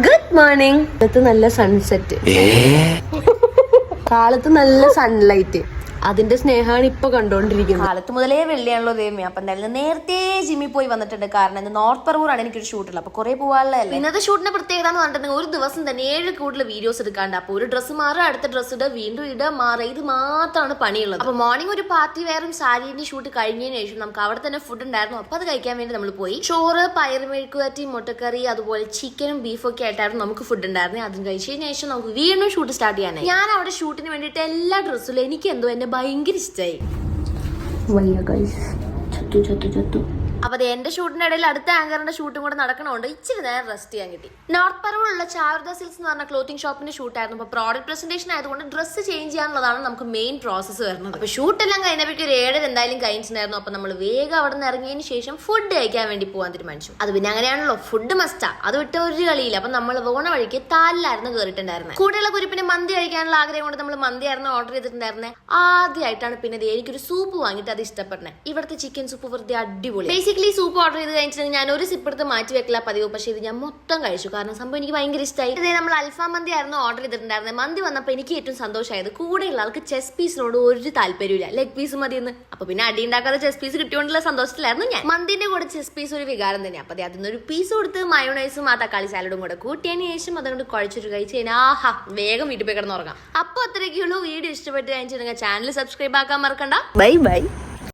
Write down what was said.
Good morning. കാലത്ത് നല്ല sunset, കാലത്ത് നല്ല സൺലൈറ്റ്, അതിന്റെ സ്നേഹമാണ് ഇപ്പൊ കണ്ടോണ്ടിരിക്കുന്നത്. കാലത്ത് മുതലേ വെള്ളിയാണല്ലോ ദൈവമേ. അപ്പൊ എന്തായാലും നേരത്തെ ജിമ്മിൽ പോയി വന്നിട്ടുണ്ട്. കാരണം ഇന്ന് നോർത്ത് പറവൂറാണ് എനിക്കൊരു ഷൂട്ടുള്ളത്. അപ്പൊ കുറെ പോകാനുള്ളതല്ലേ. ഇന്നത്തെ ഷൂട്ടിന്റെ പ്രത്യേകത എന്ന് പറഞ്ഞിട്ടുണ്ടെങ്കിൽ ഒരു ദിവസം തന്നെ 7 കൂടുതൽ വീഡിയോസ് എടുക്കാണ്ട്. അപ്പൊ ഒരു ഡ്രസ്സ് മാറുക, അടുത്ത ഡ്രസ്സ് ഇടുക, വീണ്ടും ഇടുക, മാറുക, ഇത് മാത്രമാണ് പണിയുള്ളത്. അപ്പൊ മോർണിംഗ് ഒരു പാർട്ടി വെയറും സാരിന്റെ ഷൂട്ട് കഴിഞ്ഞതിന് ശേഷം നമുക്ക് അവിടെ തന്നെ ഫുഡ് ഉണ്ടായിരുന്നു. അപ്പൊ അത് കഴിക്കാൻ വേണ്ടി നമ്മൾ പോയി. ചോറ്, പയർ മെഴുക്കുവരട്ടി, മുട്ടക്കറി, അതുപോലെ ചിക്കനും ബീഫും ഒക്കെ ആയിട്ടായിരുന്നു നമുക്ക് ഫുഡ് ഉണ്ടായിരുന്നത്. അതും കഴിച്ചതിന് ശേഷം നമുക്ക് വീണ്ടും ഷൂട്ട് സ്റ്റാർട്ട് ചെയ്യാനായി. ഞാൻ അവിടെ ഷൂട്ടിന് വേണ്ടിയിട്ട് എല്ലാ ഡ്രസ്സിലും എനിക്ക് എന്തോ എന്നെ ഭയങ്കര ഇഷ്ടമായി. അപ്പൊ അത് എന്റെ ഷൂട്ടിന്റെ ഇടയിൽ അടുത്ത ആങ്കറിന്റെ ഷൂട്ടും കൂടെ നടക്കണോണ്ട് ഇച്ചിരി നേരം റെസ്റ്റ് ചെയ്യാൻ കിട്ടി. നോർത്ത് പറവൂരുള്ള ചാരുദ സിൽക്സ് എന്ന് പറഞ്ഞ ക്ലോത്തിങ് ഷോപ്പിന്റെ ഷൂട്ടായിരുന്നു. അപ്പൊ പ്രോഡക്റ്റ് പ്രസന്റേഷൻ ആയതുകൊണ്ട് ഡ്രസ്സ് ചേഞ്ച് ചെയ്യാനുള്ളതാണ് നമുക്ക് മെയിൻ പ്രോസസ്സ് വരുന്നത്. അപ്പൊ ഷൂട്ടെല്ലാം കഴിഞ്ഞപ്പോഴേക്കും ഒരു 7 എന്തായാലും കഴിഞ്ഞിട്ടുണ്ടായിരുന്നു. അപ്പൊ നമ്മൾ വേഗം അവിടെ നിന്ന് ഇറങ്ങിയതിന് ശേഷം ഫുഡ് കഴിക്കാൻ വേണ്ടി പോകാൻ തീരുമാനിച്ചു. അത് പിന്നെ അങ്ങനെയാണല്ലോ, ഫുഡ് മസ്റ്റാ, അത് വിട്ട ഒരു കളിയില്ല. അപ്പൊ നമ്മൾ പോണ വഴിക്ക് താലിലായിരുന്നു കയറിയിട്ടുണ്ടായിരുന്നത്. കൂടെയുള്ള കുരിപ്പിന് മന്തി കഴിക്കാനുള്ള ആഗ്രഹം കൊണ്ട് നമ്മൾ മന്തി ആയിരുന്നു ഓർഡർ ചെയ്തിട്ടുണ്ടായിരുന്നത്. ആദ്യമായിട്ടാണ് പിന്നെ എനിക്കൊരു സൂപ്പ് വാങ്ങിയിട്ട് അത് ഇഷ്ടപ്പെടുന്നത്. ഇവിടുത്തെ ചിക്കൻ സൂപ്പ് വെറുതെ അടിപൊളി. ബേസിക്കലി സൂപ്പ് ഓർഡർ ചെയ്ത് കഴിഞ്ഞിട്ടുണ്ടെങ്കിൽ ഞാൻ ഒരു സിപ്പ് എടുത്ത് മാറ്റി വെക്കില്ല പതിവ്. പക്ഷേ ഇത് ഞാൻ മൊത്തം കഴിച്ചു, കാരണം സംഭവം എനിക്ക് ഭയങ്കര ഇഷ്ടമായി. ഇതേ നമ്മൾ അൽഫാം മന്തി ആയിരുന്നു ഓർഡർ ചെയ്തിട്ടുണ്ടായിരുന്നത്. മന്തി വന്നപ്പോൾ എനിക്ക് ഏറ്റവും സന്തോഷമായത് കൂടെയുള്ള ആൾക്ക് ചെസ് പീസിനോട് ഒരു താല്പര്യമില്ല, ലെഗ് പീസ് മതിയെന്ന്. അപ്പൊ പിന്നെ അടി ഉണ്ടാക്കാതെ ചെസ് പീസ് കിട്ടിയോണ്ടുള്ള സന്തോഷത്തിലായിരുന്നു ഞാൻ. മന്തിന്റെ കൂടെ ചെസ് പീസ് ഒരു വികാരം തന്നെ. അപ്പൊ അതിനൊരു പീസ് കൊടുത്ത് മയോണൈസും ആ തക്കാളി സാലഡും കൂടെ കൂട്ടിയതിന് ശേഷം അതുകൊണ്ട് കുഴച്ചൊരു കഴിച്ച് കഴിഞ്ഞാൽ ആഹാ, വേഗം വീട്ടിൽ പോയി കിടന്നുറങ്ങാം. അപ്പൊ അത്രയൊക്കെയുള്ളൂ. വീഡിയോ ഇഷ്ടപ്പെട്ട് കഴിഞ്ഞിട്ടുണ്ടെങ്കിൽ ചാനൽ സബ്സ്ക്രൈബ് ആക്കാൻ മറക്കണ്ട. Bye bye.